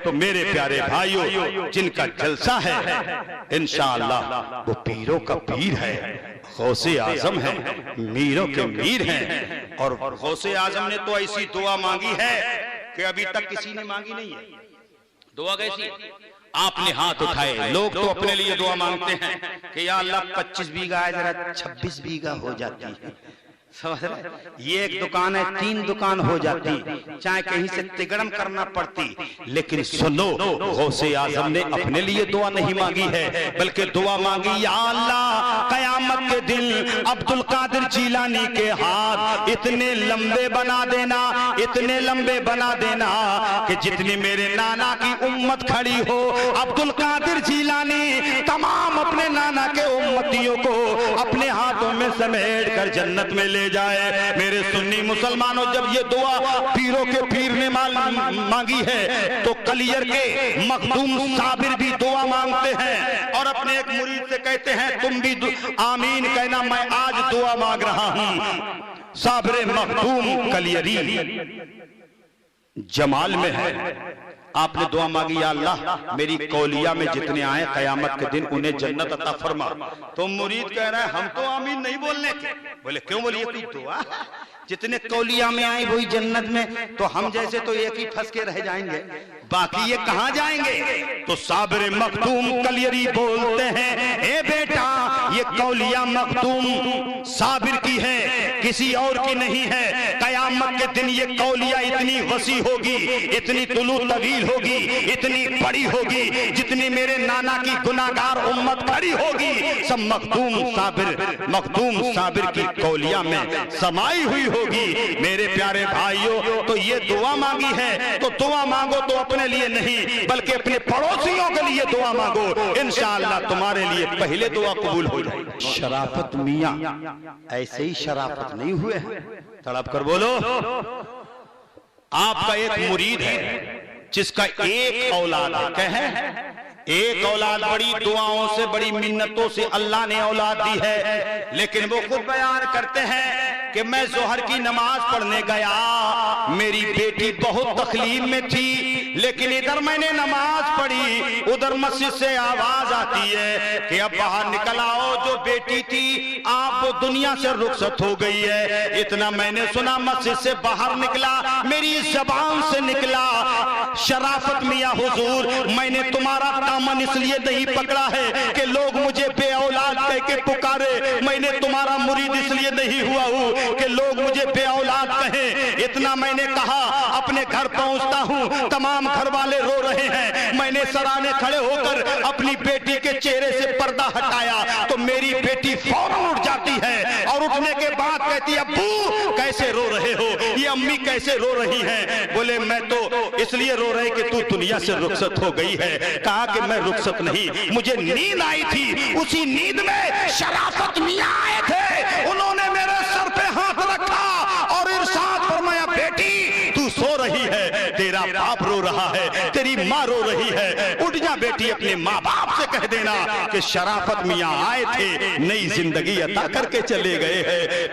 تو میرے پیارے بھائیوں جن کا جلسہ ہے انشاءاللہ وہ پیروں کا پیر ہے، غوث اعظم ہے، میروں کے میر ہیں۔ اور غوث اعظم نے تو ایسی دعا مانگی ہے کہ ابھی تک کسی نے مانگی نہیں ہے۔ دعا کیسی؟ آپ نے ہاتھ اٹھائے، لوگ تو اپنے لیے دعا مانگتے ہیں کہ یا اللہ 25 بیگہ ہے ذرا 26 بیگہ ہو جاتی ہے، سمجھ رہے؟ یہ ایک دکان ہے 3 دکان ہو جاتی، چاہے کہیں سے تگڑم کرنا پڑتی۔ لیکن سنو، غوث اعظم نے اپنے لیے دعا نہیں مانگی ہے بلکہ دعا مانگی یا اللہ قیامت کے دن عبد القادر جیلانی کے ہاتھ اتنے لمبے بنا دینا، اتنے لمبے بنا دینا کہ جتنی میرے نانا کی امت کھڑی ہو، عبد القادر جیلانی تمام اپنے نانا کے امتیوں کو اپنے ہاتھوں میں سمیٹ کر جنت میں لے جائے۔ میرے سنی مسلمانوں، جب یہ دعا پیروں کے پیر نے مانگی ہے تو کلیئر کے مخدوم صابر بھی دعا مانگتے ہیں اور اپنے ایک مرید سے کہتے ہیں تم بھی آمین کہنا، میں آج دعا مانگ رہا ہوں۔ صابر مخدوم کلیری جمال میں ہے، آپ نے دعا مانگی یا اللہ میری کولیہ میں جتنے آئے قیامت کے دن انہیں جنت عطا فرما۔ تو مرید کہہ رہا ہے ہم تو آمین نہیں بولنے کے۔ بولے کیوں؟ بولیے کوئی دعا، جتنے کولیہ میں آئے وہی جنت میں، تو ہم جیسے تو ایک ہی پھنس کے رہ جائیں گے، باقی یہ کہاں جائیں گے؟ تو صابر مخدوم کلیری بولتے ہیں اے بیٹا یہ کولیہ مخدوم صابر کی ہے، کسی اور کی نہیں ہے۔ قیامت کے دن یہ کولیہ اتنی وسیع ہوگی، اتنی طلوع طویل ہوگی، اتنی بڑی ہوگی، جتنی میرے نانا کی گناہگار امت کھڑی ہوگی سب مخدوم صابر کی کولیہ میں سمائی ہوئی ہوگی۔ میرے پیارے بھائیوں، تو یہ دعا مانگی ہے تو دعا مانگو تو اپنے لیے نہیں بلکہ اپنے پڑوسیوں کے لیے دعا مانگو، انشاءاللہ تمہارے لیے پہلے دعا قبول ہو جائے۔ شرافت میاں ایسے ہی شرافت نہیں ہوئے ہیں، تڑپ کر بولو۔ آپ کا ایک مرید ہے جس کا ایک اولاد ہے، کہیں ایک اولاد، بڑی دعاؤں سے بڑی منتوں سے اللہ نے اولاد دی ہے، لیکن وہ خود بیان کرتے ہیں کہ میں ظہر کی نماز پڑھنے گیا، میری بیٹی بہت تکلیف میں تھی، لیکن ادھر میں نے نماز پڑھی، ادھر مسجد سے آواز آتی ہے کہ اب باہر نکل آؤ، جو بیٹی تھی آپ وہ دنیا سے رخصت ہو گئی ہے۔ اتنا میں نے سنا، مسجد سے باہر نکلا، میری زبان سے نکلا شرافت میاں حضور میں نے تمہارا دامن اس لیے نہیں پکڑا ہے کہ لوگ مجھے بے اولاد کہہ کے پکارے، میں نے تمہارا مرید اس لیے نہیں ہوا ہوں کہ لوگ مجھے بے اولاد کہیں۔ اتنا میں نے کہا، اپنے گھر پہنچتا ہوں، تمام گھر والے رو رہے ہیں، میں نے سرانے کھڑے ہو کر اپنی بیٹی کے چہرے سے پردہ ہٹایا تو میری بیٹی فوراً اٹھ جاتی ہے اور اٹھنے کے بعد کہتی ہے ابو کیسے رو رہے ہو، یہ امی کیسے رو رہی ہیں؟ بولے میں تو اس لیے رو رہے کہ تو دنیا سے رخصت ہو گئی ہے۔ کہا کہ میں رخصت نہیں، مجھے نیند آئی تھی، اسی نیند میں شرافت میاں آئے تھے، انہوں نے میرے سر پہ ہاتھ رکھا اور ارشاد فرمایا بیٹی تو سو رہی ہے، تیرا باپ رو رہا ہے، تیری ماں رو رہی ہے، اٹھ جا بیٹی، اپنے ماں باپ سے کہہ دینا کہ شرافت میاں آئے تھے، نئی زندگی عطا کر کے چلے گئے ہیں۔